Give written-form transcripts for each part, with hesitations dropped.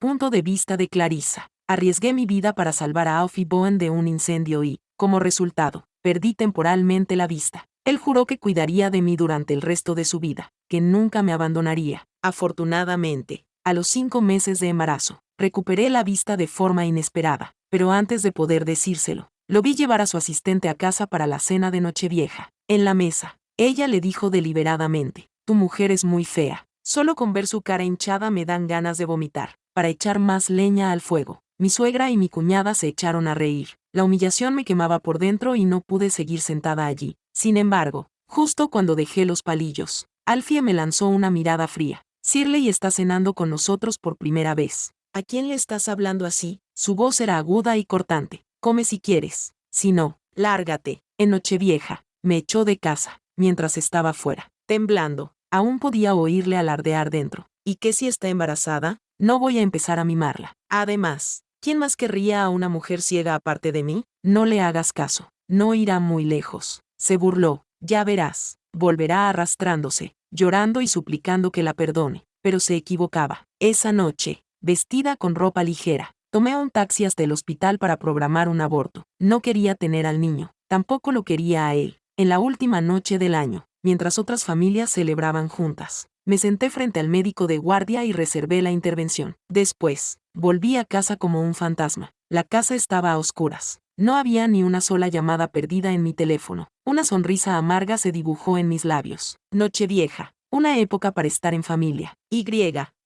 Punto de vista de Clarissa. Arriesgué mi vida para salvar a Alfie Bowen de un incendio y, como resultado, perdí temporalmente la vista. Él juró que cuidaría de mí durante el resto de su vida, que nunca me abandonaría. Afortunadamente, a los 5 meses de embarazo, recuperé la vista de forma inesperada, pero antes de poder decírselo, lo vi llevar a su asistente a casa para la cena de Nochevieja. En la mesa, ella le dijo deliberadamente: «Tu mujer es muy fea. Solo con ver su cara hinchada me dan ganas de vomitar». Para echar más leña al fuego, mi suegra y mi cuñada se echaron a reír. La humillación me quemaba por dentro y no pude seguir sentada allí. Sin embargo, justo cuando dejé los palillos, Alfie me lanzó una mirada fría. «Shirley está cenando con nosotros por primera vez». «¿A quién le estás hablando así?». Su voz era aguda y cortante. «Come si quieres. Si no, lárgate». En Nochevieja, me echó de casa, mientras estaba fuera. Temblando, aún podía oírle alardear dentro. «¿Y qué si está embarazada? No voy a empezar a mimarla. Además, ¿quién más querría a una mujer ciega aparte de mí? No le hagas caso. No irá muy lejos». Se burló. «Ya verás. Volverá arrastrándose, llorando y suplicando que la perdone». Pero se equivocaba. Esa noche, vestida con ropa ligera, tomé un taxi hasta el hospital para programar un aborto. No quería tener al niño, tampoco lo quería a él. En la última noche del año, mientras otras familias celebraban juntas, me senté frente al médico de guardia y reservé la intervención. Después, volví a casa como un fantasma. La casa estaba a oscuras. No había ni una sola llamada perdida en mi teléfono. Una sonrisa amarga se dibujó en mis labios. Nochevieja, una época para estar en familia.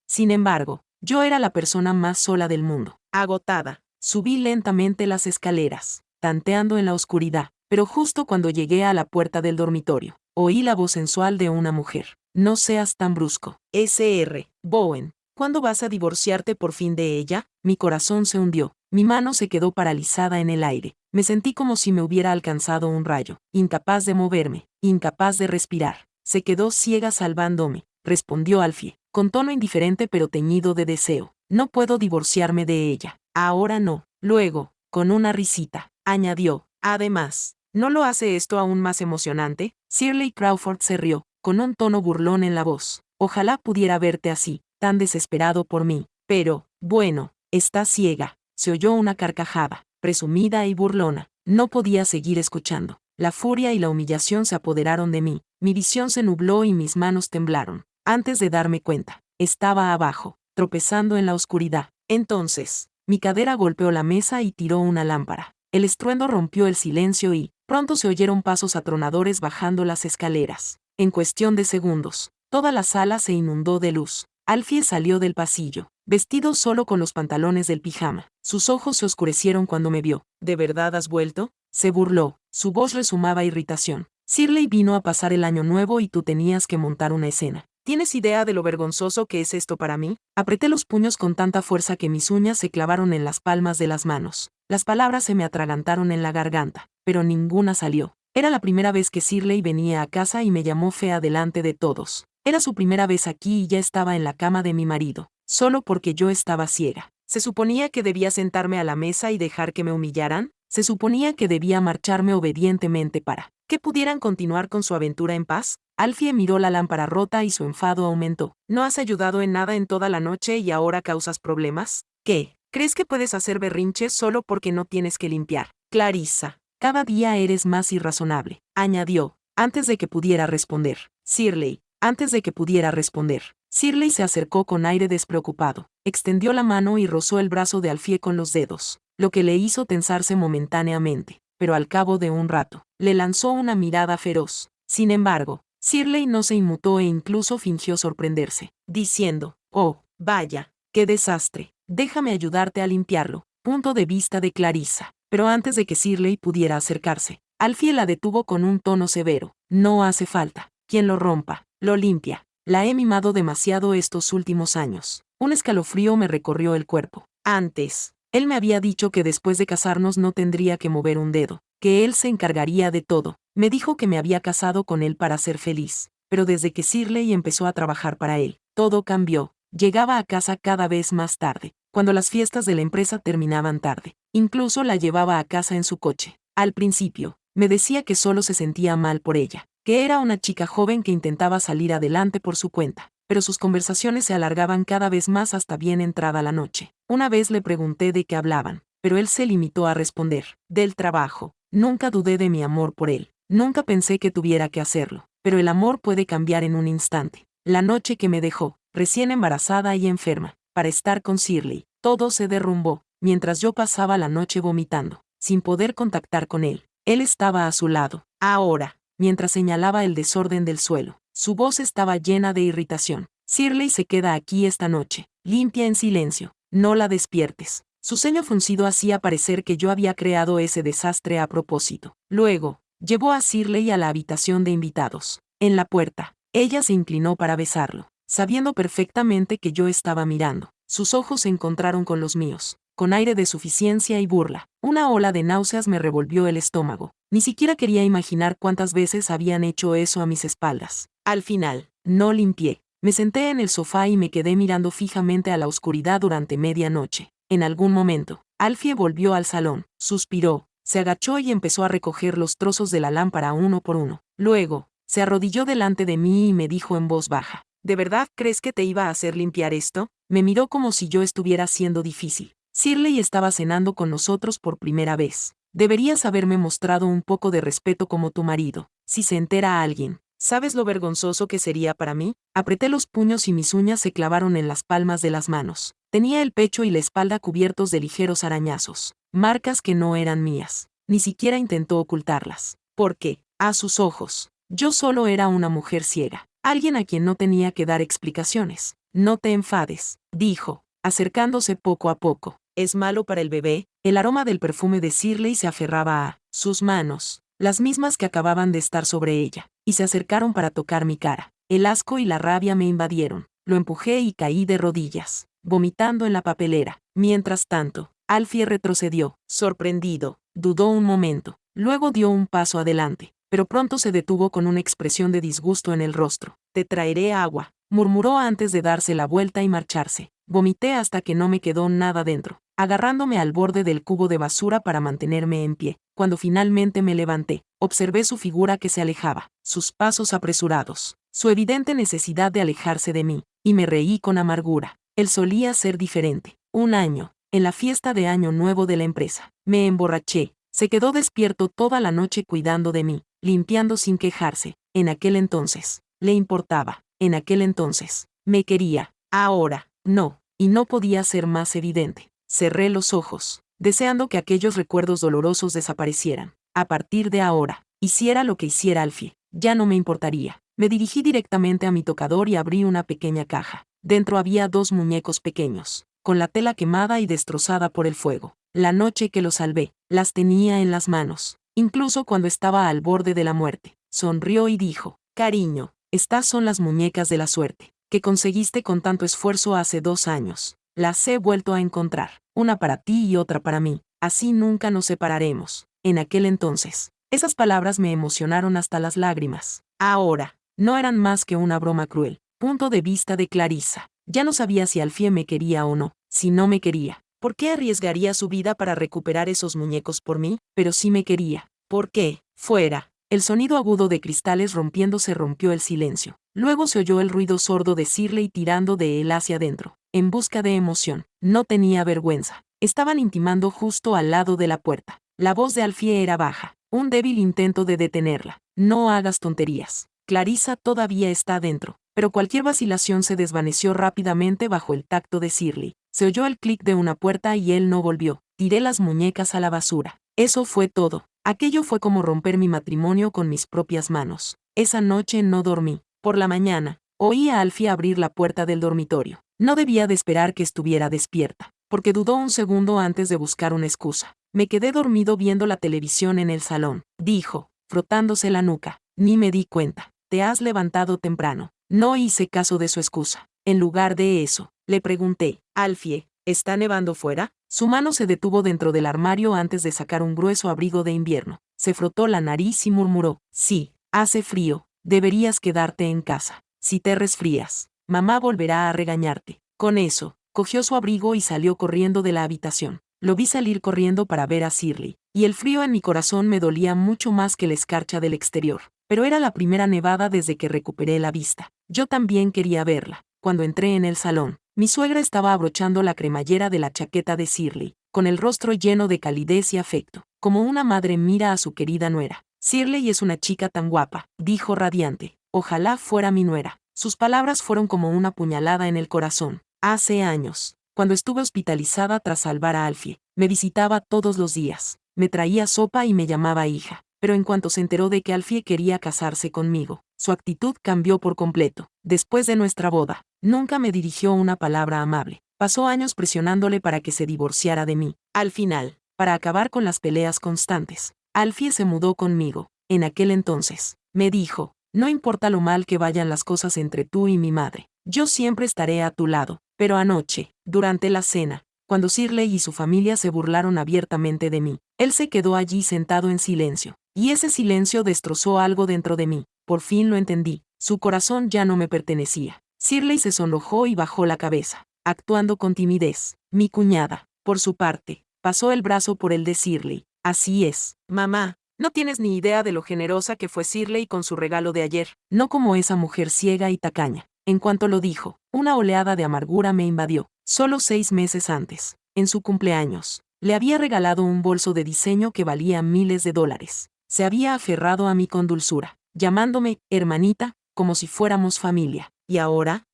Sin embargo, yo era la persona más sola del mundo. Agotada, subí lentamente las escaleras, tanteando en la oscuridad, pero justo cuando llegué a la puerta del dormitorio, oí la voz sensual de una mujer. «No seas tan brusco. Sr. Bowen, ¿cuándo vas a divorciarte por fin de ella?». Mi corazón se hundió. Mi mano se quedó paralizada en el aire. Me sentí como si me hubiera alcanzado un rayo. Incapaz de moverme, incapaz de respirar. «Se quedó ciega salvándome», respondió Alfie, con tono indiferente pero teñido de deseo. «No puedo divorciarme de ella. Ahora no». Luego, con una risita, añadió: «Además, ¿no lo hace esto aún más emocionante?». Shirley Crawford se rió, con un tono burlón en la voz. «Ojalá pudiera verte así, tan desesperado por mí. Pero, bueno, estás ciega». Se oyó una carcajada, presumida y burlona. No podía seguir escuchando. La furia y la humillación se apoderaron de mí. Mi visión se nubló y mis manos temblaron. Antes de darme cuenta, estaba abajo, tropezando en la oscuridad. Entonces, mi cadera golpeó la mesa y tiró una lámpara. El estruendo rompió el silencio y, pronto se oyeron pasos atronadores bajando las escaleras. En cuestión de segundos, toda la sala se inundó de luz. Alfie salió del pasillo, vestido solo con los pantalones del pijama. Sus ojos se oscurecieron cuando me vio. «¿De verdad has vuelto?». Se burló. Su voz resumaba irritación. «Shirley vino a pasar el año nuevo y tú tenías que montar una escena. ¿Tienes idea de lo vergonzoso que es esto para mí?». Apreté los puños con tanta fuerza que mis uñas se clavaron en las palmas de las manos. Las palabras se me atragantaron en la garganta, pero ninguna salió. Era la primera vez que Shirley venía a casa y me llamó fea delante de todos. Era su primera vez aquí y ya estaba en la cama de mi marido, solo porque yo estaba ciega. ¿Se suponía que debía sentarme a la mesa y dejar que me humillaran? ¿Se suponía que debía marcharme obedientemente para que pudieran continuar con su aventura en paz? Alfie miró la lámpara rota y su enfado aumentó. «¿No has ayudado en nada en toda la noche y ahora causas problemas? ¿Qué? ¿Crees que puedes hacer berrinches solo porque no tienes que limpiar?». «Clarissa, cada día eres más irrazonable», añadió, antes de que pudiera responder. «Shirley». Antes de que pudiera responder, Shirley se acercó con aire despreocupado, extendió la mano y rozó el brazo de Alfie con los dedos, lo que le hizo tensarse momentáneamente, pero al cabo de un rato, le lanzó una mirada feroz. Sin embargo, Shirley no se inmutó e incluso fingió sorprenderse, diciendo: «Oh, vaya, qué desastre. Déjame ayudarte a limpiarlo». Punto de vista de Clarissa. Pero antes de que Shirley pudiera acercarse, Alfie la detuvo con un tono severo. «No hace falta. Quien lo rompa, lo limpia. La he mimado demasiado estos últimos años». Un escalofrío me recorrió el cuerpo. Antes, él me había dicho que después de casarnos no tendría que mover un dedo, que él se encargaría de todo. Me dijo que me había casado con él para ser feliz. Pero desde que Shirley empezó a trabajar para él, todo cambió. Llegaba a casa cada vez más tarde, cuando las fiestas de la empresa terminaban tarde. Incluso la llevaba a casa en su coche. Al principio, me decía que solo se sentía mal por ella, que era una chica joven que intentaba salir adelante por su cuenta. pero sus conversaciones se alargaban cada vez más hasta bien entrada la noche. Una vez le pregunté de qué hablaban, pero él se limitó a responder: del trabajo. Nunca dudé de mi amor por él. Nunca pensé que tuviera que hacerlo, pero el amor puede cambiar en un instante. La noche que me dejó, recién embarazada y enferma, para estar con Shirley, todo se derrumbó, mientras yo pasaba la noche vomitando, sin poder contactar con él. Él estaba a su lado. Ahora, mientras señalaba el desorden del suelo, su voz estaba llena de irritación. Shirley se queda aquí esta noche, limpia en silencio. No la despiertes. Su ceño fruncido hacía parecer que yo había creado ese desastre a propósito. Luego, llevó a Shirley a la habitación de invitados. En la puerta, ella se inclinó para besarlo, sabiendo perfectamente que yo estaba mirando. Sus ojos se encontraron con los míos, con aire de suficiencia y burla. Una ola de náuseas me revolvió el estómago. Ni siquiera quería imaginar cuántas veces habían hecho eso a mis espaldas. Al final, no limpié. Me senté en el sofá y me quedé mirando fijamente a la oscuridad durante medianoche. En algún momento, Alfie volvió al salón, suspiró, se agachó y empezó a recoger los trozos de la lámpara uno por uno. Luego, se arrodilló delante de mí y me dijo en voz baja: ¿de verdad crees que te iba a hacer limpiar esto? Me miró como si yo estuviera siendo difícil. Shirley estaba cenando con nosotros por primera vez. Deberías haberme mostrado un poco de respeto como tu marido. Si se entera a alguien, ¿sabes lo vergonzoso que sería para mí? Apreté los puños y mis uñas se clavaron en las palmas de las manos. Tenía el pecho y la espalda cubiertos de ligeros arañazos, marcas que no eran mías. Ni siquiera intentó ocultarlas, porque, a sus ojos, yo solo era una mujer ciega, alguien a quien no tenía que dar explicaciones. No te enfades, dijo, acercándose poco a poco. ¿Es malo para el bebé? El aroma del perfume de Shirley se aferraba a sus manos, las mismas que acababan de estar sobre ella, y se acercaron para tocar mi cara. El asco y la rabia me invadieron. Lo empujé y caí de rodillas, vomitando en la papelera. Mientras tanto, Alfie retrocedió, sorprendido, dudó un momento, luego dio un paso adelante, pero pronto se detuvo con una expresión de disgusto en el rostro. Te traeré agua, murmuró antes de darse la vuelta y marcharse. Vomité hasta que no me quedó nada dentro, agarrándome al borde del cubo de basura para mantenerme en pie. Cuando finalmente me levanté, observé su figura que se alejaba, sus pasos apresurados, su evidente necesidad de alejarse de mí, y me reí con amargura. Él solía ser diferente. Un año, en la fiesta de Año Nuevo de la empresa, me emborraché. Se quedó despierto toda la noche cuidando de mí, limpiando sin quejarse. En aquel entonces, le importaba. En aquel entonces, me quería. Ahora, no, y no podía ser más evidente. Cerré los ojos, deseando que aquellos recuerdos dolorosos desaparecieran. A partir de ahora, hiciera lo que hiciera Alfie, ya no me importaría. Me dirigí directamente a mi tocador y abrí una pequeña caja. Dentro había 2 muñecos pequeños, con la tela quemada y destrozada por el fuego. La noche que los salvé, las tenía en las manos, incluso cuando estaba al borde de la muerte. Sonrió y dijo: cariño, estas son las muñecas de la suerte, que conseguiste con tanto esfuerzo hace 2 años. Las he vuelto a encontrar, una para ti y otra para mí. Así nunca nos separaremos. En aquel entonces, esas palabras me emocionaron hasta las lágrimas. Ahora, no eran más que una broma cruel. Punto de vista de Clarissa. Ya no sabía si Alfie me quería o no. Si no me quería, ¿por qué arriesgaría su vida para recuperar esos muñecos por mí? Pero si me quería, ¿por qué? Fuera. El sonido agudo de cristales rompiéndose rompió el silencio. Luego se oyó el ruido sordo de Shirley tirando de él hacia adentro, en busca de emoción. No tenía vergüenza. Estaban intimando justo al lado de la puerta. La voz de Alfie era baja, un débil intento de detenerla. No hagas tonterías. Clarissa todavía está adentro. Pero cualquier vacilación se desvaneció rápidamente bajo el tacto de Shirley. Se oyó el clic de una puerta y él no volvió. Tiré las muñecas a la basura. Eso fue todo. Aquello fue como romper mi matrimonio con mis propias manos. Esa noche no dormí. Por la mañana, oí a Alfie abrir la puerta del dormitorio. No debía de esperar que estuviera despierta, porque dudó un segundo antes de buscar una excusa. Me quedé dormido viendo la televisión en el salón, dijo, frotándose la nuca. Ni me di cuenta. Te has levantado temprano. No hice caso de su excusa. En lugar de eso, le pregunté: Alfie, ¿está nevando fuera? Su mano se detuvo dentro del armario antes de sacar un grueso abrigo de invierno. Se frotó la nariz y murmuró: sí, hace frío, deberías quedarte en casa. Si te resfrías, mamá volverá a regañarte. Con eso, cogió su abrigo y salió corriendo de la habitación. Lo vi salir corriendo para ver a Shirley, y el frío en mi corazón me dolía mucho más que la escarcha del exterior. pero era la primera nevada desde que recuperé la vista. Yo también quería verla. Cuando entré en el salón, mi suegra estaba abrochando la cremallera de la chaqueta de Shirley, con el rostro lleno de calidez y afecto, como una madre mira a su querida nuera. Shirley es una chica tan guapa, dijo radiante. Ojalá fuera mi nuera. Sus palabras fueron como una puñalada en el corazón. Hace años, cuando estuve hospitalizada tras salvar a Alfie, me visitaba todos los días, me traía sopa y me llamaba hija. Pero en cuanto se enteró de que Alfie quería casarse conmigo, su actitud cambió por completo. Después de nuestra boda, nunca me dirigió una palabra amable. Pasó años presionándole para que se divorciara de mí. Al final, para acabar con las peleas constantes, Alfie se mudó conmigo. En aquel entonces, me dijo, no importa lo mal que vayan las cosas entre tú y mi madre, yo siempre estaré a tu lado. Pero anoche, durante la cena, cuando Shirley y su familia se burlaron abiertamente de mí, él se quedó allí sentado en silencio. Y ese silencio destrozó algo dentro de mí. Por fin lo entendí. Su corazón ya no me pertenecía. Shirley se sonrojó y bajó la cabeza, actuando con timidez. Mi cuñada, por su parte, pasó el brazo por el de Shirley. Así es, mamá. No tienes ni idea de lo generosa que fue Shirley con su regalo de ayer. No como esa mujer ciega y tacaña. En cuanto lo dijo, una oleada de amargura me invadió. Solo 6 meses antes, en su cumpleaños, le había regalado un bolso de diseño que valía miles de dólares. Se había aferrado a mí con dulzura, llamándome hermanita, como si fuéramos familia. Y ahora,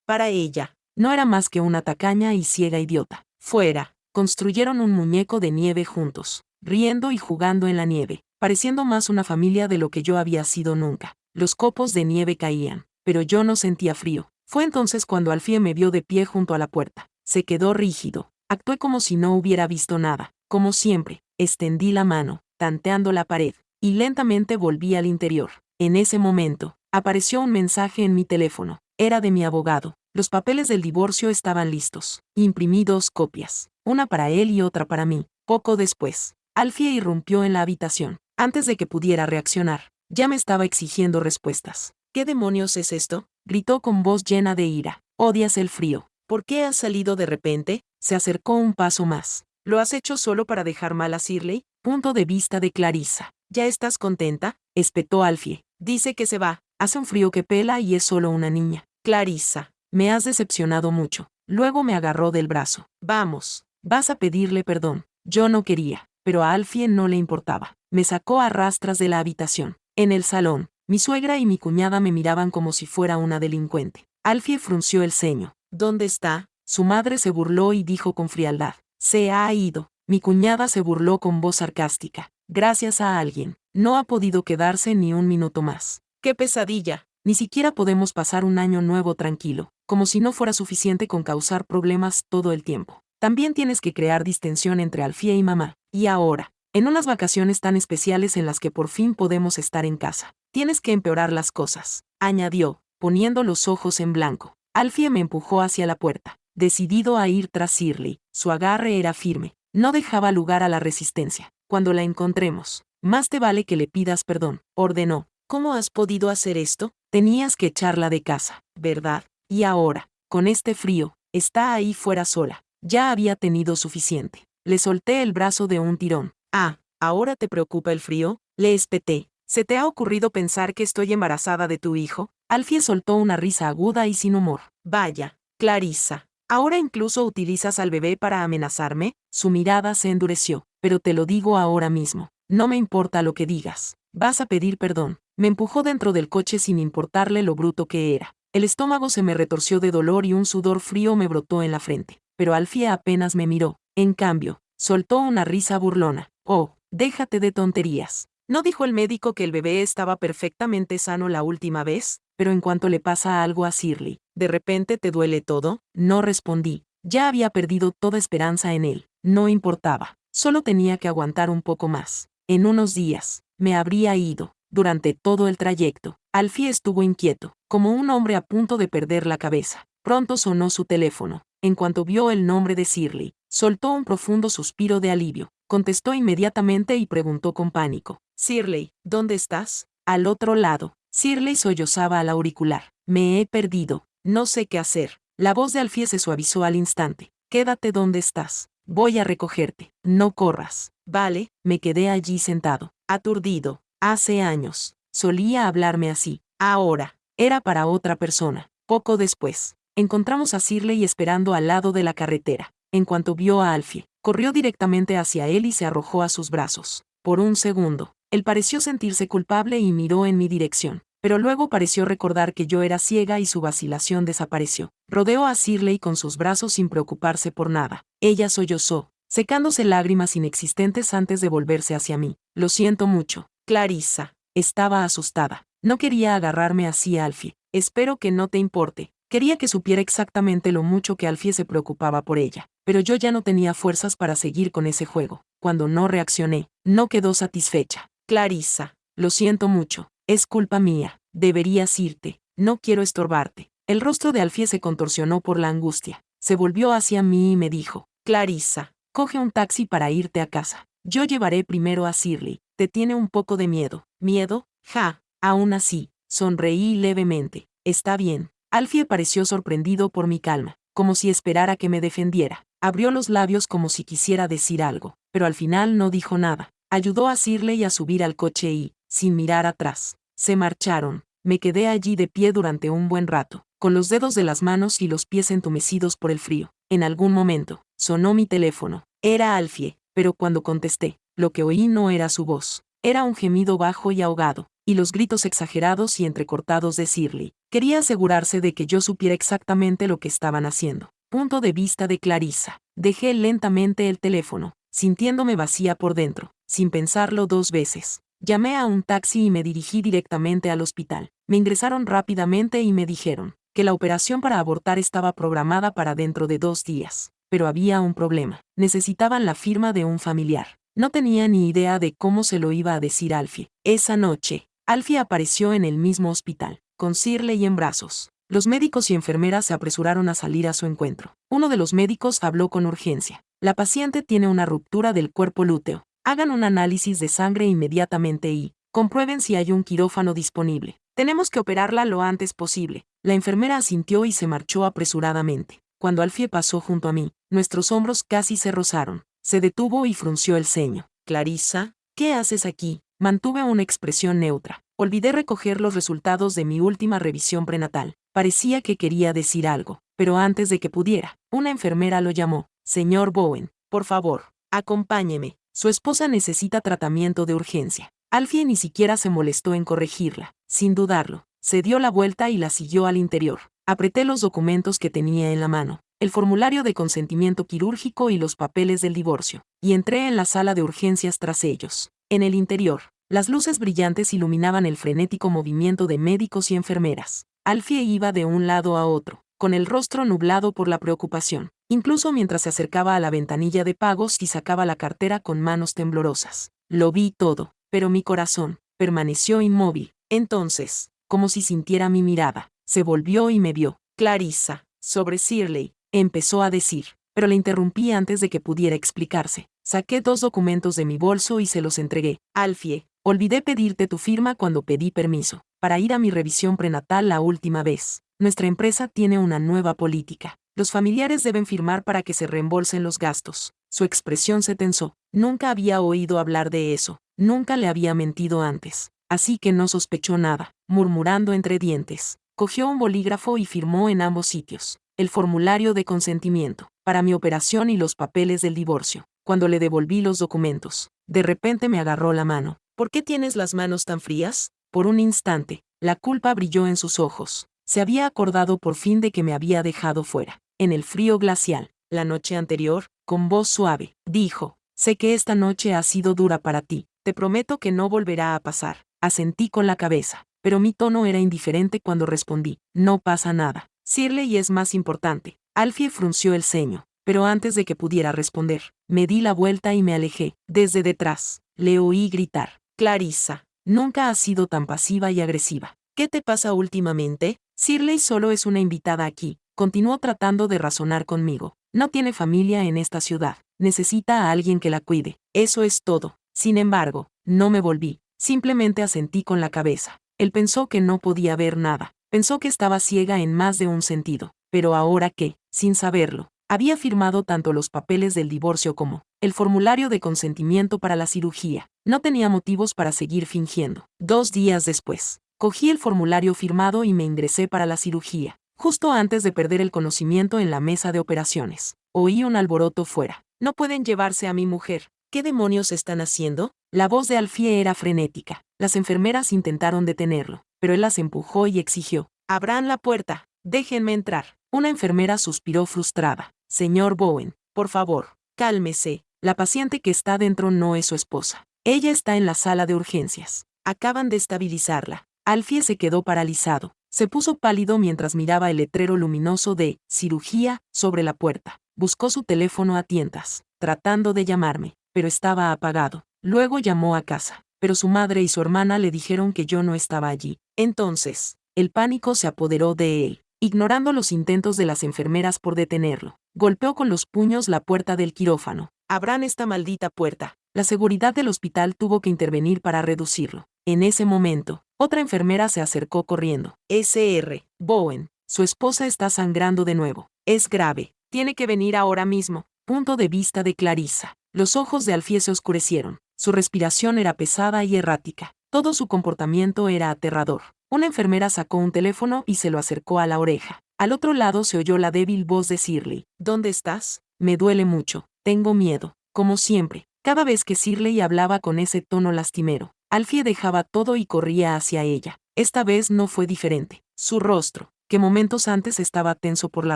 para ella, no era más que una tacaña y ciega idiota. Fuera, construyeron un muñeco de nieve juntos, riendo y jugando en la nieve, pareciendo más una familia de lo que yo había sido nunca. Los copos de nieve caían, pero yo no sentía frío. Fue entonces cuando Alfie me vio de pie junto a la puerta. Se quedó rígido. Actué como si no hubiera visto nada. Como siempre, extendí la mano, tanteando la pared, y lentamente volví al interior. En ese momento, apareció un mensaje en mi teléfono. Era de mi abogado. Los papeles del divorcio estaban listos. Imprimí 2 copias, una para él y otra para mí. Poco después, Alfie irrumpió en la habitación. Antes de que pudiera reaccionar, ya me estaba exigiendo respuestas. ¿Qué demonios es esto?, gritó con voz llena de ira. ¿Odias el frío? ¿Por qué has salido de repente? Se acercó un paso más. ¿Lo has hecho solo para dejar mal a Shirley? Punto de vista de Clarissa. ¿Ya estás contenta?, espetó Alfie. Dice que se va. Hace un frío que pela y es solo una niña. Clarissa, me has decepcionado mucho. Luego me agarró del brazo. Vamos, vas a pedirle perdón. Yo no quería, pero a Alfie no le importaba. Me sacó a rastras de la habitación. En el salón, mi suegra y mi cuñada me miraban como si fuera una delincuente. Alfie frunció el ceño. ¿Dónde está? Su madre se burló y dijo con frialdad. Se ha ido. Mi cuñada se burló con voz sarcástica. Gracias a alguien. No ha podido quedarse ni un minuto más. ¡Qué pesadilla! Ni siquiera podemos pasar un año nuevo tranquilo, como si no fuera suficiente con causar problemas todo el tiempo. También tienes que crear distensión entre Alfie y mamá. Y ahora, en unas vacaciones tan especiales en las que por fin podemos estar en casa, tienes que empeorar las cosas, añadió, poniendo los ojos en blanco. Alfie me empujó hacia la puerta, decidido a ir tras Shirley. Su agarre era firme, no dejaba lugar a la resistencia. Cuando la encontremos, más te vale que le pidas perdón, ordenó. ¿Cómo has podido hacer esto? Tenías que echarla de casa, ¿verdad? Y ahora, con este frío, está ahí fuera sola. Ya había tenido suficiente. Le solté el brazo de un tirón. Ah, ¿ahora te preocupa el frío?, le espeté. ¿Se te ha ocurrido pensar que estoy embarazada de tu hijo? Alfie soltó una risa aguda y sin humor. Vaya, Clarissa, ¿ahora incluso utilizas al bebé para amenazarme? Su mirada se endureció. Pero te lo digo ahora mismo. No me importa lo que digas. Vas a pedir perdón. Me empujó dentro del coche sin importarle lo bruto que era. El estómago se me retorció de dolor y un sudor frío me brotó en la frente. Pero Alfie apenas me miró. En cambio, soltó una risa burlona. Oh, déjate de tonterías. ¿No dijo el médico que el bebé estaba perfectamente sano la última vez? Pero en cuanto le pasa algo a Shirley, ¿de repente te duele todo? No respondí. Ya había perdido toda esperanza en él. No importaba. Solo tenía que aguantar un poco más. En unos días, me habría ido. Durante todo el trayecto, Alfie estuvo inquieto, como un hombre a punto de perder la cabeza. Pronto sonó su teléfono. En cuanto vio el nombre de Shirley, soltó un profundo suspiro de alivio. Contestó inmediatamente y preguntó con pánico. Shirley, ¿dónde estás? Al otro lado. Shirley sollozaba al auricular. Me he perdido. No sé qué hacer. La voz de Alfie se suavizó al instante. Quédate donde estás. Voy a recogerte. No corras. Vale, me quedé allí sentado, aturdido. Hace años, Solía hablarme así. Ahora, era para otra persona. Poco después, encontramos a Shirley esperando al lado de la carretera. En cuanto vio a Alfie, corrió directamente hacia él y se arrojó a sus brazos. Por un segundo, él pareció sentirse culpable y miró en mi dirección. Pero luego pareció recordar que yo era ciega y su vacilación desapareció. Rodeó a Shirley con sus brazos sin preocuparse por nada. Ella sollozó, secándose lágrimas inexistentes antes de volverse hacia mí. Lo siento mucho, Clarissa. Estaba asustada. No quería agarrarme así a Alfie. Espero que no te importe. Quería que supiera exactamente lo mucho que Alfie se preocupaba por ella. Pero yo ya no tenía fuerzas para seguir con ese juego. Cuando no reaccioné, no quedó satisfecha. Clarissa, lo siento mucho. Es culpa mía. Deberías irte. No quiero estorbarte. El rostro de Alfie se contorsionó por la angustia. Se volvió hacia mí y me dijo: Clarissa, coge un taxi para irte a casa. Yo llevaré primero a Shirley. Te tiene un poco de miedo. ¿Miedo? Ja. Aún así, sonreí levemente. Está bien. Alfie pareció sorprendido por mi calma, como si esperara que me defendiera. Abrió los labios como si quisiera decir algo, pero al final no dijo nada. Ayudó a Shirley a subir al coche y, sin mirar atrás, se marcharon. Me quedé allí de pie durante un buen rato, con los dedos de las manos y los pies entumecidos por el frío. En algún momento, sonó mi teléfono. Era Alfie, pero cuando contesté, lo que oí no era su voz. Era un gemido bajo y ahogado, y los gritos exagerados y entrecortados de Shirley. Quería asegurarse de que yo supiera exactamente lo que estaban haciendo. Punto de vista de Clarissa. Dejé lentamente el teléfono, sintiéndome vacía por dentro, sin pensarlo dos veces. Llamé a un taxi y me dirigí directamente al hospital. Me ingresaron rápidamente y me dijeron que la operación para abortar estaba programada para dentro de 2 días. Pero había un problema. Necesitaban la firma de un familiar. No tenía ni idea de cómo se lo iba a decir Alfie. Esa noche, Alfie apareció en el mismo hospital, con Shirley en brazos. Los médicos y enfermeras se apresuraron a salir a su encuentro. Uno de los médicos habló con urgencia. La paciente tiene una ruptura del cuerpo lúteo. Hagan un análisis de sangre inmediatamente y comprueben si hay un quirófano disponible. Tenemos que operarla lo antes posible. La enfermera asintió y se marchó apresuradamente. Cuando Alfie pasó junto a mí, nuestros hombros casi se rozaron. Se detuvo y frunció el ceño. Clarissa, ¿qué haces aquí? Mantuve una expresión neutra. Olvidé recoger los resultados de mi última revisión prenatal. Parecía que quería decir algo, pero antes de que pudiera, una enfermera lo llamó. Señor Bowen, por favor, acompáñeme. Su esposa necesita tratamiento de urgencia. Alfie ni siquiera se molestó en corregirla. Sin dudarlo, se dio la vuelta y la siguió al interior. Apreté los documentos que tenía en la mano, el formulario de consentimiento quirúrgico y los papeles del divorcio, y entré en la sala de urgencias tras ellos. En el interior, las luces brillantes iluminaban el frenético movimiento de médicos y enfermeras. Alfie iba de un lado a otro, con el rostro nublado por la preocupación, incluso mientras se acercaba a la ventanilla de pagos y sacaba la cartera con manos temblorosas. Lo vi todo, pero mi corazón permaneció inmóvil. Entonces, como si sintiera mi mirada, se volvió y me vio. Clarissa, sobre Shirley, empezó a decir, pero le interrumpí antes de que pudiera explicarse. Saqué 2 documentos de mi bolso y se los entregué. Alfie, olvidé pedirte tu firma cuando pedí permiso para ir a mi revisión prenatal la última vez. Nuestra empresa tiene una nueva política. Los familiares deben firmar para que se reembolsen los gastos. Su expresión se tensó. Nunca había oído hablar de eso. Nunca le había mentido antes. Así que no sospechó nada, murmurando entre dientes. Cogió un bolígrafo y firmó en ambos sitios el formulario de consentimiento para mi operación y los papeles del divorcio. Cuando le devolví los documentos, de repente me agarró la mano. ¿Por qué tienes las manos tan frías? Por un instante, la culpa brilló en sus ojos. Se había acordado por fin de que me había dejado fuera, en el frío glacial, la noche anterior, con voz suave, dijo: sé que esta noche ha sido dura para ti, te prometo que no volverá a pasar. Asentí con la cabeza, pero mi tono era indiferente cuando respondí: no pasa nada. Shirley es más importante. Alfie frunció el ceño, pero antes de que pudiera responder, me di la vuelta y me alejé. Desde detrás, le oí gritar: Clarissa, nunca has sido tan pasiva y agresiva. ¿Qué te pasa últimamente? Shirley solo es una invitada aquí, continuó tratando de razonar conmigo. No tiene familia en esta ciudad, necesita a alguien que la cuide. Eso es todo. Sin embargo, no me volví, simplemente asentí con la cabeza. Él pensó que no podía ver nada. Pensó que estaba ciega en más de un sentido, pero ahora que, sin saberlo, Había firmado tanto los papeles del divorcio como el formulario de consentimiento para la cirugía. No tenía motivos para seguir fingiendo. 2 días después, cogí el formulario firmado y me ingresé para la cirugía. Justo antes de perder el conocimiento en la mesa de operaciones, oí un alboroto fuera. «No pueden llevarse a mi mujer. ¿Qué demonios están haciendo?». La voz de Alfie era frenética. Las enfermeras intentaron detenerlo, pero él las empujó y exigió: «Abran la puerta. Déjenme entrar». Una enfermera suspiró frustrada. «Señor Bowen, por favor, cálmese. La paciente que está dentro no es su esposa. Ella está en la sala de urgencias. Acaban de estabilizarla». Alfie se quedó paralizado. Se puso pálido mientras miraba el letrero luminoso de «cirugía» sobre la puerta. Buscó su teléfono a tientas, tratando de llamarme, pero estaba apagado. Luego llamó a casa, pero su madre y su hermana le dijeron que yo no estaba allí. Entonces, el pánico se apoderó de él. Ignorando los intentos de las enfermeras por detenerlo, golpeó con los puños la puerta del quirófano. «Abran esta maldita puerta». La seguridad del hospital tuvo que intervenir para reducirlo. En ese momento, otra enfermera se acercó corriendo. «Sr. Bowen, su esposa está sangrando de nuevo. Es grave. Tiene que venir ahora mismo». Punto de vista de Clarissa. Los ojos de Alfie se oscurecieron. Su respiración era pesada y errática. Todo su comportamiento era aterrador. Una enfermera sacó un teléfono y se lo acercó a la oreja. Al otro lado se oyó la débil voz de Shirley. «¿Dónde estás?». «Me duele mucho. Tengo miedo». Como siempre, cada vez que Shirley hablaba con ese tono lastimero, Alfie dejaba todo y corría hacia ella. Esta vez no fue diferente. Su rostro, que momentos antes estaba tenso por la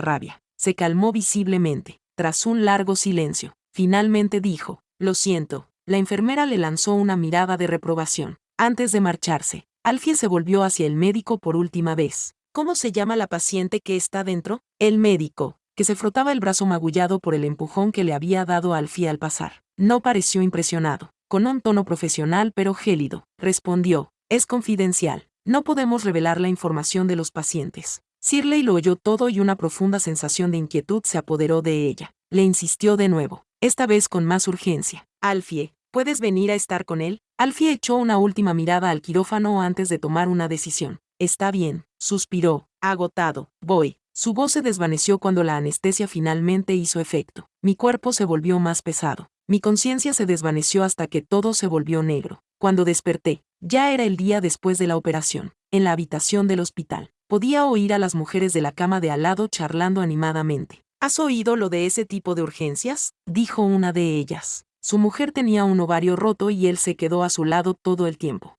rabia, se calmó visiblemente. Tras un largo silencio, finalmente dijo: «Lo siento». La enfermera le lanzó una mirada de reprobación. Antes de marcharse, Alfie se volvió hacia el médico por última vez. «¿Cómo se llama la paciente que está dentro?». El médico, que se frotaba el brazo magullado por el empujón que le había dado Alfie al pasar, no pareció impresionado. Con un tono profesional pero gélido, respondió: «Es confidencial. No podemos revelar la información de los pacientes». Shirley lo oyó todo y una profunda sensación de inquietud se apoderó de ella. Le insistió de nuevo, esta vez con más urgencia: «Alfie, ¿puedes venir a estar con él?». Alfie echó una última mirada al quirófano antes de tomar una decisión. «Está bien», suspiró, agotado. «Voy». Su voz se desvaneció cuando la anestesia finalmente hizo efecto. Mi cuerpo se volvió más pesado. Mi conciencia se desvaneció hasta que todo se volvió negro. Cuando desperté, ya era el día después de la operación. En la habitación del hospital, podía oír a las mujeres de la cama de al lado charlando animadamente. «¿Has oído lo de ese tipo de urgencias?», dijo una de ellas. Su mujer tenía un ovario roto y él se quedó a su lado todo el tiempo.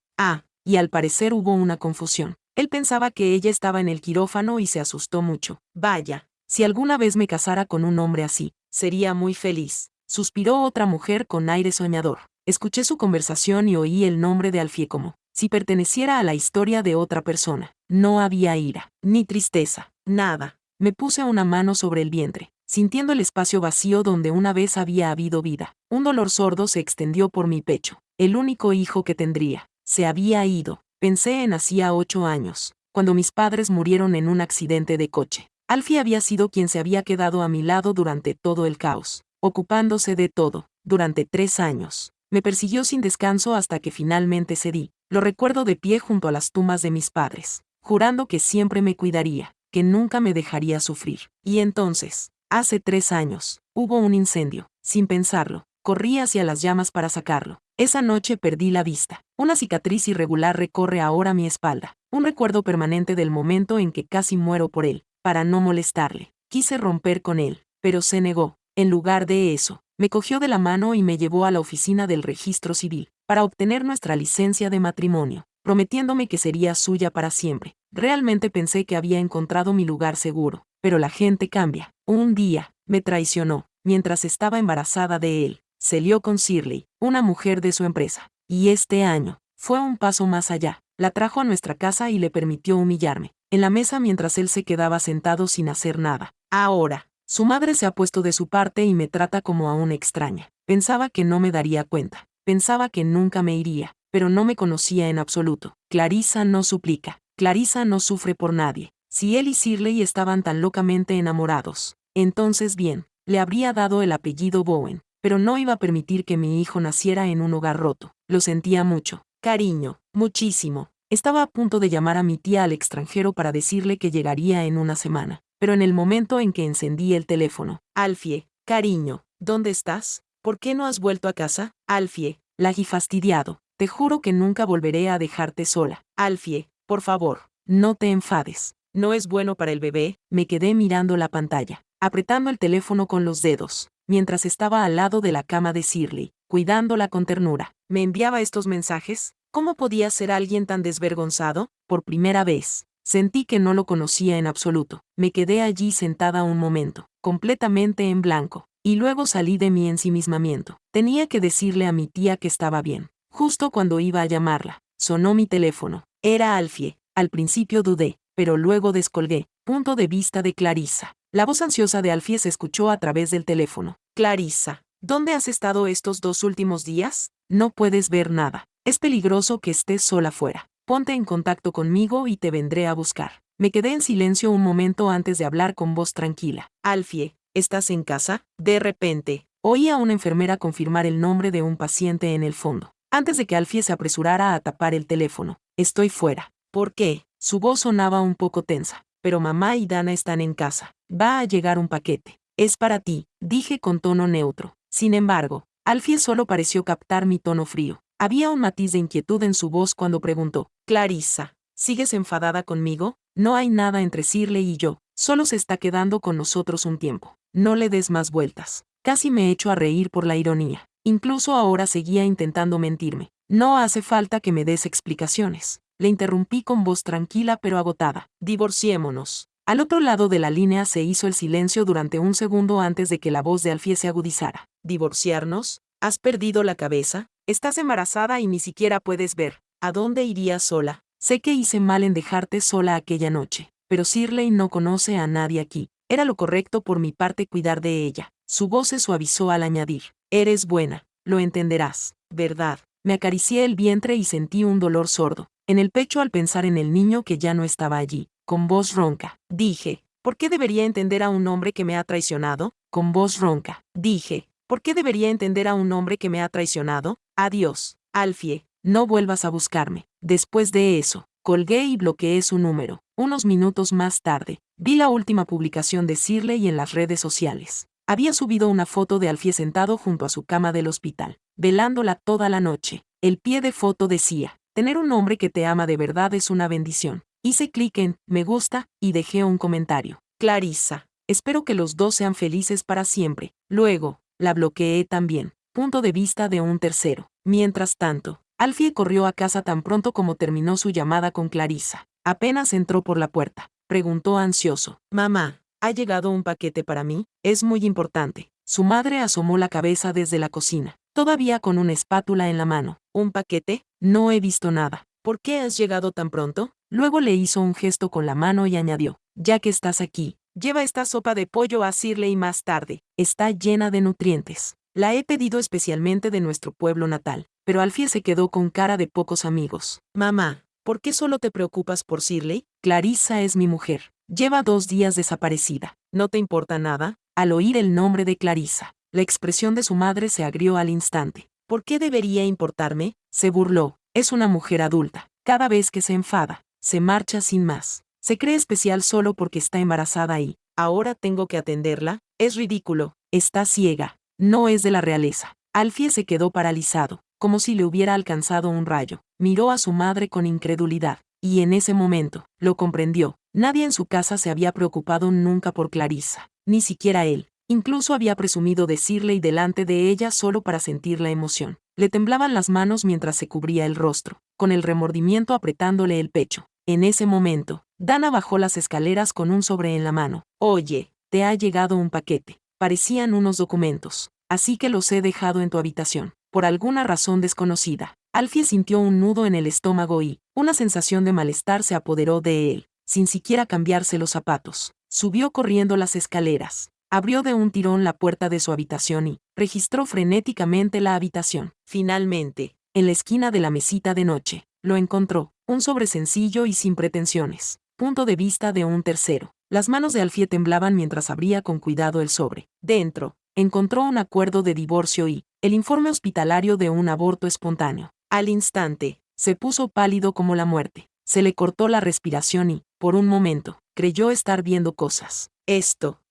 Y al parecer hubo una confusión. Él pensaba que ella estaba en el quirófano y se asustó mucho. «Vaya, si alguna vez me casara con un hombre así, sería muy feliz», suspiró otra mujer con aire soñador. Escuché su conversación y oí el nombre de Alfie como si perteneciera a la historia de otra persona. No había ira, ni tristeza, nada. Me puse una mano sobre el vientre, sintiendo el espacio vacío donde una vez había habido vida. Un dolor sordo se extendió por mi pecho. El único hijo que tendría se había ido. Pensé en hacía 8 años, cuando mis padres murieron en un accidente de coche. Alfie había sido quien se había quedado a mi lado durante todo el caos, ocupándose de todo, durante 3 años. Me persiguió sin descanso hasta que finalmente cedí. Lo recuerdo de pie junto a las tumbas de mis padres, jurando que siempre me cuidaría, que nunca me dejaría sufrir. Y entonces, hace 3 años, hubo un incendio. Sin pensarlo, corrí hacia las llamas para sacarlo. Esa noche perdí la vista. Una cicatriz irregular recorre ahora mi espalda. Un recuerdo permanente del momento en que casi muero por él. Para no molestarle, quise romper con él, pero se negó. En lugar de eso, me cogió de la mano y me llevó a la oficina del registro civil, para obtener nuestra licencia de matrimonio, prometiéndome que sería suya para siempre. Realmente pensé que había encontrado mi lugar seguro, pero la gente cambia. Un día, me traicionó, mientras estaba embarazada de él. Se lió con Shirley, una mujer de su empresa. Y este año, fue un paso más allá. La trajo a nuestra casa y le permitió humillarme en la mesa mientras él se quedaba sentado sin hacer nada. Ahora, su madre se ha puesto de su parte y me trata como a una extraña. Pensaba que no me daría cuenta. Pensaba que nunca me iría, pero no me conocía en absoluto. Clarissa no suplica. Clarissa no sufre por nadie. Si él y Shirley estaban tan locamente enamorados, entonces bien, le habría dado el apellido Bowen. Pero no iba a permitir que mi hijo naciera en un hogar roto. Lo sentía mucho. Cariño, muchísimo. Estaba a punto de llamar a mi tía al extranjero para decirle que llegaría en una semana. pero en el momento en que encendí el teléfono, Alfie, cariño, ¿dónde estás? ¿Por qué no has vuelto a casa? Alfie, Lagi fastidiado, te juro que nunca volveré a dejarte sola. Alfie, por favor, no te enfades. No es bueno para el bebé. Me quedé mirando la pantalla, apretando el teléfono con los dedos, mientras estaba al lado de la cama de Shirley, cuidándola con ternura. ¿Me enviaba estos mensajes? ¿Cómo podía ser alguien tan desvergonzado? Por primera vez, sentí que no lo conocía en absoluto. Me quedé allí sentada un momento, completamente en blanco, y luego salí de mi ensimismamiento. Tenía que decirle a mi tía que estaba bien. Justo cuando iba a llamarla, sonó mi teléfono. Era Alfie. Al principio dudé, pero luego descolgué. Punto de vista de Clarissa. La voz ansiosa de Alfie se escuchó a través del teléfono. Clarissa, ¿dónde has estado estos 2 últimos días? No puedes ver nada. Es peligroso que estés sola fuera. Ponte en contacto conmigo y te vendré a buscar. Me quedé en silencio un momento antes de hablar con voz tranquila. Alfie, ¿estás en casa? De repente, oí a una enfermera confirmar el nombre de un paciente en el fondo. Antes de que Alfie se apresurara a tapar el teléfono. Estoy fuera. ¿Por qué? Su voz sonaba un poco tensa. Pero mamá y Dana están en casa. Va a llegar un paquete. Es para ti, dije con tono neutro. Sin embargo, Alfie solo pareció captar mi tono frío. Había un matiz de inquietud en su voz cuando preguntó, Clarissa, ¿sigues enfadada conmigo? No hay nada entre Shirley y yo, solo se está quedando con nosotros un tiempo. No le des más vueltas. Casi me echo a reír por la ironía. Incluso ahora seguía intentando mentirme. No hace falta que me des explicaciones. Le interrumpí con voz tranquila pero agotada. Divorciémonos. Al otro lado de la línea se hizo el silencio durante un segundo antes de que la voz de Alfie se agudizara. ¿Divorciarnos? ¿Has perdido la cabeza? Estás embarazada y ni siquiera puedes ver. ¿A dónde irías sola? Sé que hice mal en dejarte sola aquella noche, pero Shirley no conoce a nadie aquí. Era lo correcto por mi parte cuidar de ella. Su voz se suavizó al añadir. Eres buena, lo entenderás, ¿verdad? Me acaricié el vientre y sentí un dolor sordo en el pecho al pensar en el niño que ya no estaba allí. Con voz ronca, dije, ¿por qué debería entender a un hombre que me ha traicionado? Con voz ronca, dije, ¿por qué debería entender a un hombre que me ha traicionado? Adiós, Alfie, no vuelvas a buscarme. Después de eso, colgué y bloqueé su número. Unos minutos más tarde, vi la última publicación de Shirley en las redes sociales. Había subido una foto de Alfie sentado junto a su cama del hospital, velándola toda la noche. El pie de foto decía, tener un hombre que te ama de verdad es una bendición. Hice clic en me gusta y dejé un comentario. Clarissa, espero que los dos sean felices para siempre. Luego, la bloqueé también. Punto de vista de un tercero. Mientras tanto, Alfie corrió a casa tan pronto como terminó su llamada con Clarissa. Apenas entró por la puerta, preguntó ansioso. Mamá, ¿ha llegado un paquete para mí? Es muy importante. Su madre asomó la cabeza desde la cocina, todavía con una espátula en la mano. ¿Un paquete? No he visto nada. ¿Por qué has llegado tan pronto? Luego le hizo un gesto con la mano y añadió, ya que estás aquí, lleva esta sopa de pollo a Shirley más tarde. Está llena de nutrientes. La he pedido especialmente de nuestro pueblo natal, pero Alfie se quedó con cara de pocos amigos. Mamá, ¿por qué solo te preocupas por Shirley? Clarissa es mi mujer. Lleva 2 días desaparecida. ¿No te importa nada? Al oír el nombre de Clarissa, la expresión de su madre se agrió al instante. ¿Por qué debería importarme? Se burló. Es una mujer adulta. Cada vez que se enfada, se marcha sin más. Se cree especial solo porque está embarazada y, ahora tengo que atenderla. Es ridículo. Está ciega. No es de la realeza. Alfie se quedó paralizado, como si le hubiera alcanzado un rayo. Miró a su madre con incredulidad, y en ese momento, lo comprendió. Nadie en su casa se había preocupado nunca por Clarissa, ni siquiera él. Incluso había presumido decirle delante de ella solo para sentir la emoción. Le temblaban las manos mientras se cubría el rostro, con el remordimiento apretándole el pecho. En ese momento, Dana bajó las escaleras con un sobre en la mano. Oye, te ha llegado un paquete. Parecían unos documentos, así que los he dejado en tu habitación. Por alguna razón desconocida, Alfie sintió un nudo en el estómago y una sensación de malestar se apoderó de él, sin siquiera cambiarse los zapatos. Subió corriendo las escaleras. Abrió de un tirón la puerta de su habitación y registró frenéticamente la habitación. Finalmente, en la esquina de la mesita de noche, lo encontró, un sobre sencillo y sin pretensiones. Punto de vista de un tercero. Las manos de Alfie temblaban mientras abría con cuidado el sobre. Dentro, encontró un acuerdo de divorcio y el informe hospitalario de un aborto espontáneo. Al instante, se puso pálido como la muerte. Se le cortó la respiración y, por un momento, Creyó estar viendo cosas. Esto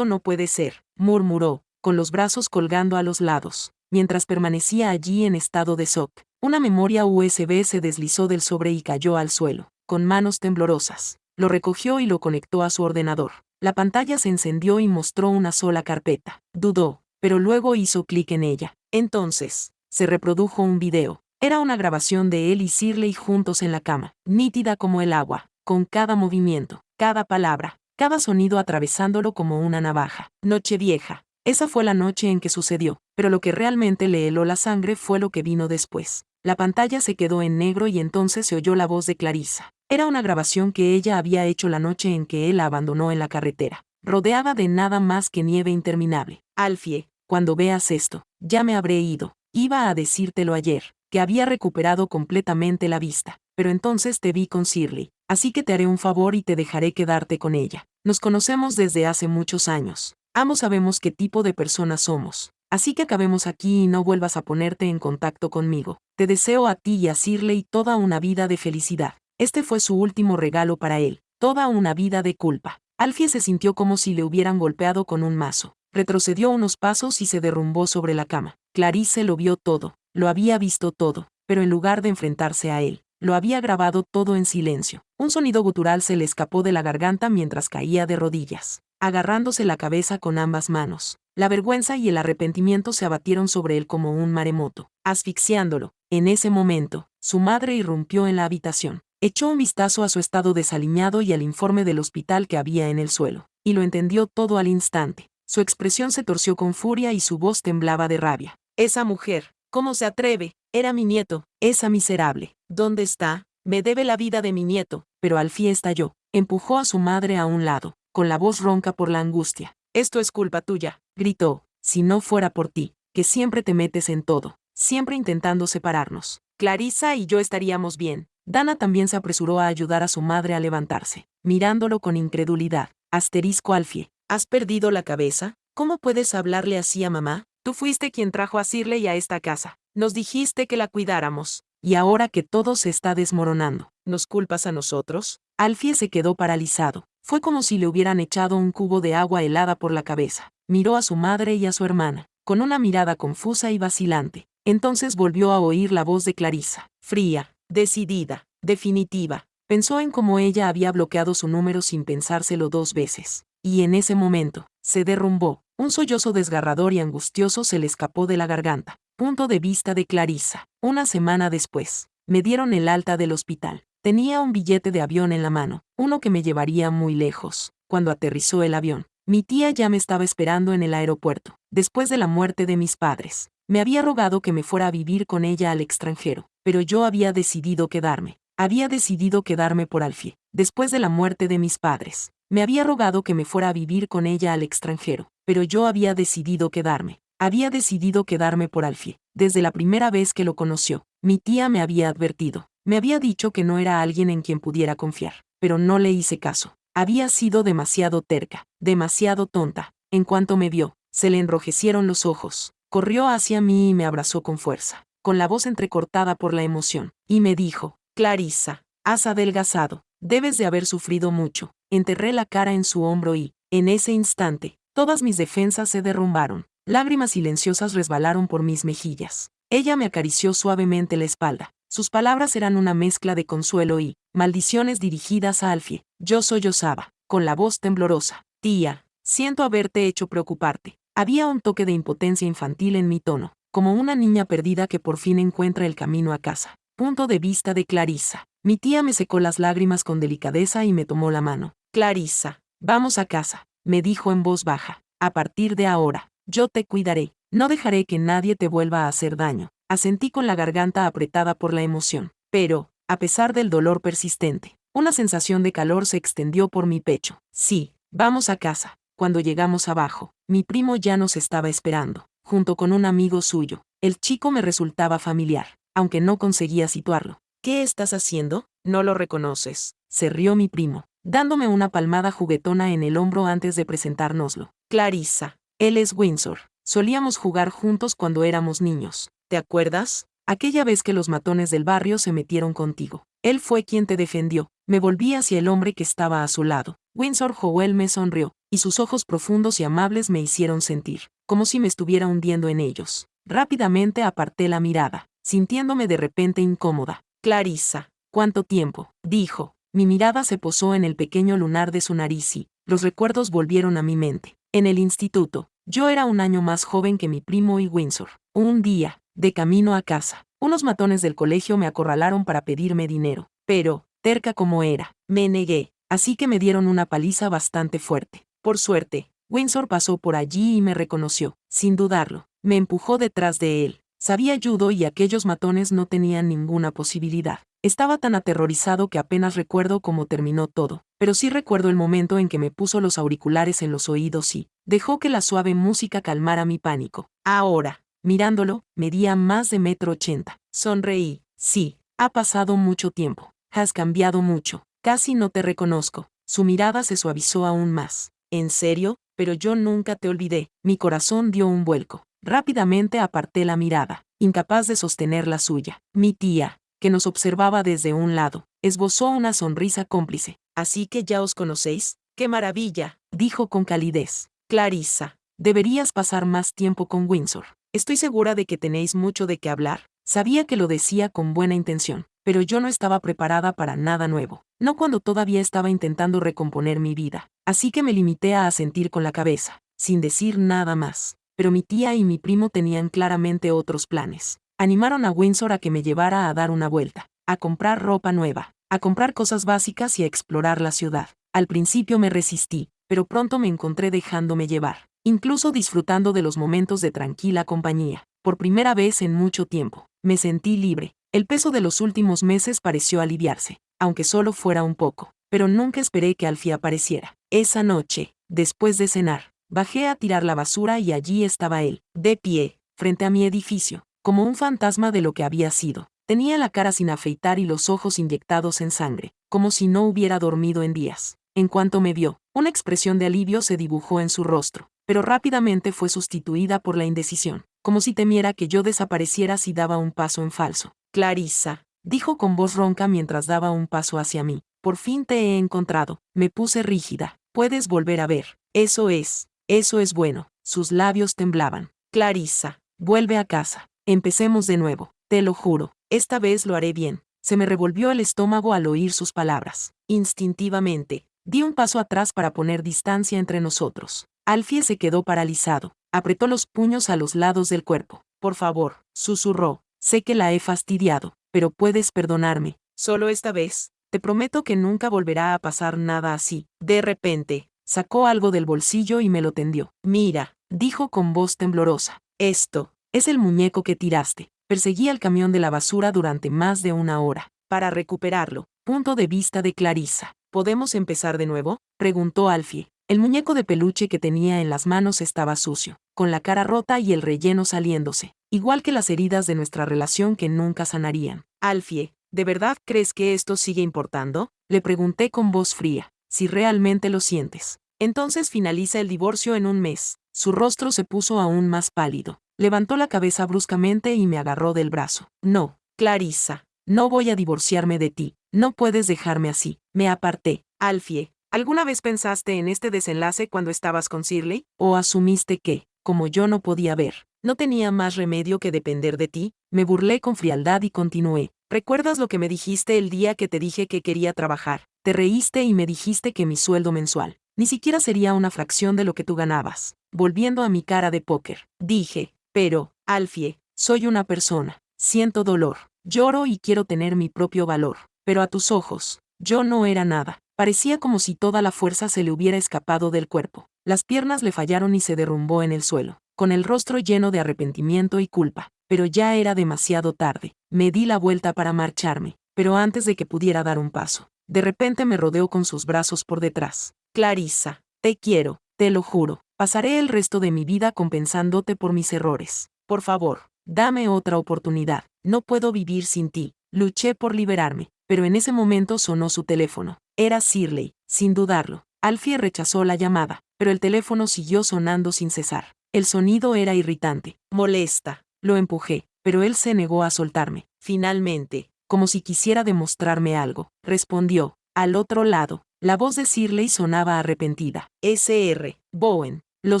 no puede ser, murmuró, con los brazos colgando a los lados. Mientras permanecía allí en estado de shock, una memoria USB se deslizó del sobre y cayó al suelo, con manos temblorosas. Lo recogió y lo conectó a su ordenador. La pantalla se encendió y mostró una sola carpeta. Dudó, pero luego hizo clic en ella. Entonces, se reprodujo un video. Era una grabación de él y Shirley juntos en la cama, nítida como el agua, con cada movimiento, cada palabra, cada sonido atravesándolo como una navaja. Nochevieja. Esa fue la noche en que sucedió, pero lo que realmente le heló la sangre fue lo que vino después. La pantalla se quedó en negro y entonces se oyó la voz de Clarissa. Era una grabación que ella había hecho la noche en que él la abandonó en la carretera, rodeada de nada más que nieve interminable. Alfie, cuando veas esto, ya me habré ido. Iba a decírtelo ayer, que había recuperado completamente la vista, pero entonces te vi con Shirley, así que te haré un favor y te dejaré quedarte con ella. Nos conocemos desde hace muchos años. Ambos sabemos qué tipo de personas somos. Así que acabemos aquí y no vuelvas a ponerte en contacto conmigo. Te deseo a ti y a Shirley toda una vida de felicidad. Este fue su último regalo para él, toda una vida de culpa. Alfie se sintió como si le hubieran golpeado con un mazo. Retrocedió unos pasos y se derrumbó sobre la cama. Clarice lo vio todo, lo había visto todo, pero en lugar de enfrentarse a él, lo había grabado todo en silencio. Un sonido gutural se le escapó de la garganta mientras caía de rodillas, agarrándose la cabeza con ambas manos. La vergüenza y el arrepentimiento se abatieron sobre él como un maremoto, asfixiándolo. En ese momento, su madre irrumpió en la habitación. Echó un vistazo a su estado desaliñado y al informe del hospital que había en el suelo, y lo entendió todo al instante. Su expresión se torció con furia y su voz temblaba de rabia. Esa mujer, ¿cómo se atreve? Era mi nieto, esa miserable. ¿Dónde está? Me debe la vida de mi nieto. Pero Alfie estalló. Empujó a su madre a un lado, con la voz ronca por la angustia. Esto es culpa tuya, gritó. Si no fuera por ti, que siempre te metes en todo, siempre intentando separarnos, Clarissa y yo estaríamos bien. Dana también se apresuró a ayudar a su madre a levantarse, mirándolo con incredulidad. Asterisco Alfie, ¿has perdido la cabeza? ¿Cómo puedes hablarle así a mamá? Tú fuiste quien trajo a Shirley a esta casa. Nos dijiste que la cuidáramos. Y ahora que todo se está desmoronando, ¿nos culpas a nosotros? Alfie se quedó paralizado. Fue como si le hubieran echado un cubo de agua helada por la cabeza. Miró a su madre y a su hermana, con una mirada confusa y vacilante. Entonces volvió a oír la voz de Clarissa, fría, decidida, definitiva. Pensó en cómo ella había bloqueado su número sin pensárselo 2 veces. Y en ese momento, se derrumbó. Un sollozo desgarrador y angustioso se le escapó de la garganta. Punto de vista de Clarissa. Una semana después, me dieron el alta del hospital. Tenía un billete de avión en la mano, uno que me llevaría muy lejos. Cuando aterrizó el avión, mi tía ya me estaba esperando en el aeropuerto. Después de la muerte de mis padres, me había rogado que me fuera a vivir con ella al extranjero, pero yo había decidido quedarme. Había decidido quedarme por Alfie. Después de la muerte de mis padres, me había rogado que me fuera a vivir con ella al extranjero, pero yo había decidido quedarme. Había decidido quedarme por Alfie. Desde la primera vez que lo conoció, mi tía me había advertido. Me había dicho que no era alguien en quien pudiera confiar, pero no le hice caso. Había sido demasiado terca, demasiado tonta. En cuanto me vio, se le enrojecieron los ojos. Corrió hacia mí y me abrazó con fuerza, con la voz entrecortada por la emoción, y me dijo, Clarissa, has adelgazado, debes de haber sufrido mucho. Enterré la cara en su hombro y, en ese instante, todas mis defensas se derrumbaron. Lágrimas silenciosas resbalaron por mis mejillas. Ella me acarició suavemente la espalda. Sus palabras eran una mezcla de consuelo y maldiciones dirigidas a Alfie. Yo sollozaba, con la voz temblorosa. Tía, siento haberte hecho preocuparte. Había un toque de impotencia infantil en mi tono, como una niña perdida que por fin encuentra el camino a casa. Punto de vista de Clarissa. Mi tía me secó las lágrimas con delicadeza y me tomó la mano. Clarissa, vamos a casa, me dijo en voz baja. A partir de ahora, yo te cuidaré. No dejaré que nadie te vuelva a hacer daño. Asentí con la garganta apretada por la emoción. Pero, a pesar del dolor persistente, una sensación de calor se extendió por mi pecho. Sí, vamos a casa. Cuando llegamos abajo, mi primo ya nos estaba esperando, junto con un amigo suyo. El chico me resultaba familiar, aunque no conseguía situarlo. ¿Qué estás haciendo? ¿No lo reconoces? Se rió mi primo, dándome una palmada juguetona en el hombro antes de presentárnoslo. Clarissa, él es Windsor. Solíamos jugar juntos cuando éramos niños. ¿Te acuerdas? aquella vez que los matones del barrio se metieron contigo. Él fue quien te defendió. Me volví hacia el hombre que estaba a su lado. Windsor Howell me sonrió, y sus ojos profundos y amables me hicieron sentir, como si me estuviera hundiendo en ellos. Rápidamente aparté la mirada, sintiéndome de repente incómoda. Clarissa, ¿cuánto tiempo?, dijo. Mi mirada se posó en el pequeño lunar de su nariz y los recuerdos volvieron a mi mente. En el instituto, yo era un año más joven que mi primo y Windsor. Un día, de camino a casa, unos matones del colegio me acorralaron para pedirme dinero, pero, terca como era, me negué, así que me dieron una paliza bastante fuerte. Por suerte, Windsor pasó por allí y me reconoció, sin dudarlo. Me empujó detrás de él. Sabía judo y aquellos matones no tenían ninguna posibilidad. Estaba tan aterrorizado que apenas recuerdo cómo terminó todo, pero sí recuerdo el momento en que me puso los auriculares en los oídos y dejó que la suave música calmara mi pánico. Ahora, mirándolo, medía más de 1,80 m. Sonreí. Sí, ha pasado mucho tiempo. Has cambiado mucho. Casi no te reconozco. Su mirada se suavizó aún más. ¿En serio? Pero yo nunca te olvidé. Mi corazón dio un vuelco. Rápidamente aparté la mirada, incapaz de sostener la suya. Mi tía, que nos observaba desde un lado, esbozó una sonrisa cómplice. ¿Así que ya os conocéis? ¡Qué maravilla!, dijo con calidez. Clarissa, deberías pasar más tiempo con Windsor. Estoy segura de que tenéis mucho de qué hablar. Sabía que lo decía con buena intención, pero yo no estaba preparada para nada nuevo. No cuando todavía estaba intentando recomponer mi vida. Así que me limité a asentir con la cabeza, sin decir nada más. Pero mi tía y mi primo tenían claramente otros planes. Animaron a Windsor a que me llevara a dar una vuelta, a comprar ropa nueva, a comprar cosas básicas y a explorar la ciudad. Al principio me resistí, pero pronto me encontré dejándome llevar, incluso disfrutando de los momentos de tranquila compañía. Por primera vez en mucho tiempo, me sentí libre. El peso de los últimos meses pareció aliviarse, aunque solo fuera un poco, pero nunca esperé que Alfie apareciera. Esa noche, después de cenar, bajé a tirar la basura y allí estaba él, de pie, frente a mi edificio, como un fantasma de lo que había sido. Tenía la cara sin afeitar y los ojos inyectados en sangre, como si no hubiera dormido en días. En cuanto me vio, una expresión de alivio se dibujó en su rostro, pero rápidamente fue sustituida por la indecisión, como si temiera que yo desapareciera si daba un paso en falso. Clarissa, dijo con voz ronca mientras daba un paso hacia mí, por fin te he encontrado. Me puse rígida. Puedes volver a ver. Eso es bueno. Sus labios temblaban. Clarissa, vuelve a casa. Empecemos de nuevo. Te lo juro, esta vez lo haré bien. Se me revolvió el estómago al oír sus palabras. Instintivamente, di un paso atrás para poner distancia entre nosotros. Alfie se quedó paralizado. Apretó los puños a los lados del cuerpo. Por favor, susurró. Sé que la he fastidiado, pero puedes perdonarme. Solo esta vez. Te prometo que nunca volverá a pasar nada así. De repente, sacó algo del bolsillo y me lo tendió. Mira, dijo con voz temblorosa. Esto es el muñeco que tiraste. Perseguí al camión de la basura durante más de una hora, para recuperarlo. Punto de vista de Clarissa. ¿Podemos empezar de nuevo?, preguntó Alfie. El muñeco de peluche que tenía en las manos estaba sucio, con la cara rota y el relleno saliéndose, igual que las heridas de nuestra relación que nunca sanarían. Alfie, ¿de verdad crees que esto sigue importando?, le pregunté con voz fría. Si realmente lo sientes. Entonces finaliza el divorcio en un mes. Su rostro se puso aún más pálido. Levantó la cabeza bruscamente y me agarró del brazo. No, Clarissa, no voy a divorciarme de ti. No puedes dejarme así. Me aparté. Alfie, ¿alguna vez pensaste en este desenlace cuando estabas con Shirley? ¿O asumiste que, como yo no podía ver, no tenía más remedio que depender de ti? Me burlé con frialdad y continué. ¿Recuerdas lo que me dijiste el día que te dije que quería trabajar? Te reíste y me dijiste que mi sueldo mensual ni siquiera sería una fracción de lo que tú ganabas. Volviendo a mi cara de póker, dije, pero, Alfie, soy una persona. Siento dolor. Lloro y quiero tener mi propio valor. Pero a tus ojos, yo no era nada. Parecía como si toda la fuerza se le hubiera escapado del cuerpo. Las piernas le fallaron y se derrumbó en el suelo, con el rostro lleno de arrepentimiento y culpa. Pero ya era demasiado tarde. Me di la vuelta para marcharme, pero antes de que pudiera dar un paso, de repente me rodeó con sus brazos por detrás. Clarissa, te quiero, te lo juro. Pasaré el resto de mi vida compensándote por mis errores. Por favor, dame otra oportunidad. No puedo vivir sin ti. Luché por liberarme, pero en ese momento sonó su teléfono. Era Shirley, sin dudarlo. Alfie rechazó la llamada, pero el teléfono siguió sonando sin cesar. El sonido era irritante. Molesta. Lo empujé. pero él se negó a soltarme. Finalmente, como si quisiera demostrarme algo, respondió. Al otro lado, la voz de Shirley sonaba arrepentida. Sr. Bowen, lo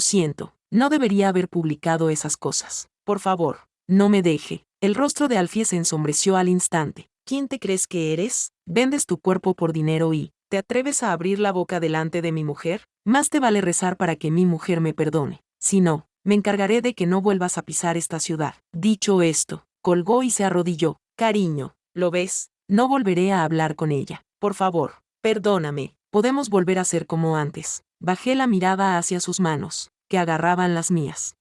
siento, no debería haber publicado esas cosas. Por favor, no me deje. El rostro de Alfie se ensombreció al instante. ¿Quién te crees que eres? ¿Vendes tu cuerpo por dinero y te atreves a abrir la boca delante de mi mujer? Más te vale rezar para que mi mujer me perdone. Si no, me encargaré de que no vuelvas a pisar esta ciudad. Dicho esto, colgó y se arrodilló. Cariño, ¿lo ves? No volveré a hablar con ella. Por favor, perdóname. Podemos volver a ser como antes. Bajé la mirada hacia sus manos, que agarraban las mías.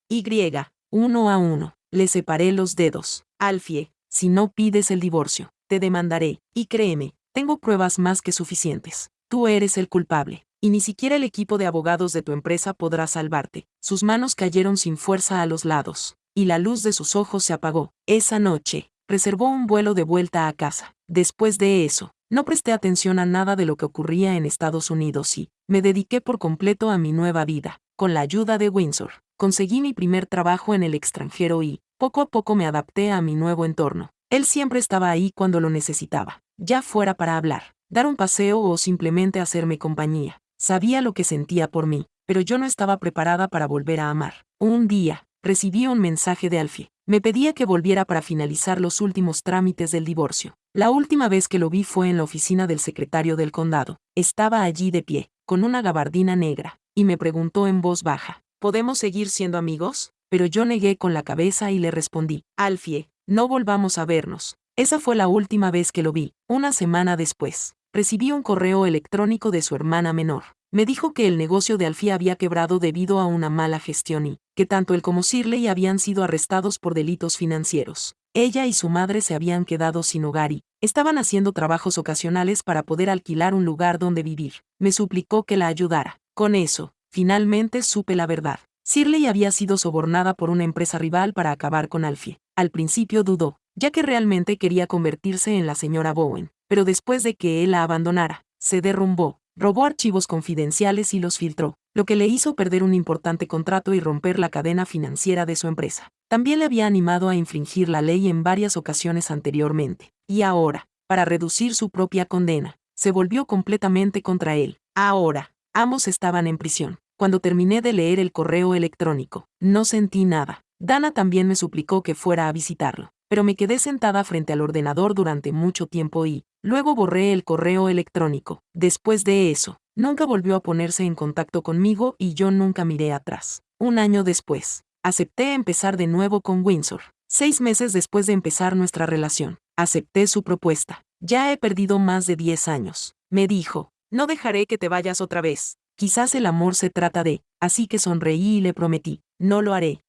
Uno a uno, le separé los dedos. Alfie, si no pides el divorcio, te demandaré. Y créeme, tengo pruebas más que suficientes. Tú eres el culpable. Y ni siquiera el equipo de abogados de tu empresa podrá salvarte. Sus manos cayeron sin fuerza a los lados, y la luz de sus ojos se apagó. Esa noche, reservó un vuelo de vuelta a casa. Después de eso, no presté atención a nada de lo que ocurría en Estados Unidos y me dediqué por completo a mi nueva vida. Con la ayuda de Windsor, conseguí mi primer trabajo en el extranjero y, poco a poco me adapté a mi nuevo entorno. Él siempre estaba ahí cuando lo necesitaba, ya fuera para hablar, dar un paseo o simplemente hacerme compañía. Sabía lo que sentía por mí, pero yo no estaba preparada para volver a amar. Un día, recibí un mensaje de Alfie. Me pedía que volviera para finalizar los últimos trámites del divorcio. La última vez que lo vi fue en la oficina del secretario del condado. Estaba allí de pie, con una gabardina negra, y me preguntó en voz baja, ¿podemos seguir siendo amigos? Pero yo negué con la cabeza y le respondí, Alfie, no volvamos a vernos. Esa fue la última vez que lo vi. Una semana después, recibí un correo electrónico de su hermana menor. Me dijo que el negocio de Alfie había quebrado debido a una mala gestión y que tanto él como Shirley habían sido arrestados por delitos financieros. Ella y su madre se habían quedado sin hogar y estaban haciendo trabajos ocasionales para poder alquilar un lugar donde vivir. Me suplicó que la ayudara. Con eso, finalmente supe la verdad. Shirley había sido sobornada por una empresa rival para acabar con Alfie. Al principio dudó, ya que realmente quería convertirse en la señora Bowen, pero después de que él la abandonara, se derrumbó. Robó archivos confidenciales y los filtró, lo que le hizo perder un importante contrato y romper la cadena financiera de su empresa. También le había animado a infringir la ley en varias ocasiones anteriormente. Y ahora, para reducir su propia condena, se volvió completamente contra él. Ahora, ambos estaban en prisión. Cuando terminé de leer el correo electrónico, no sentí nada. Dana también me suplicó que fuera a visitarlo, pero me quedé sentada frente al ordenador durante mucho tiempo y luego borré el correo electrónico. Después de eso, nunca volvió a ponerse en contacto conmigo y yo nunca miré atrás. Un año después, acepté empezar de nuevo con Windsor. 6 meses después de empezar nuestra relación, acepté su propuesta. Ya he perdido más de 10 años. Me dijo, no dejaré que te vayas otra vez. Quizás el amor se trata de, así que sonreí y le prometí, no lo haré.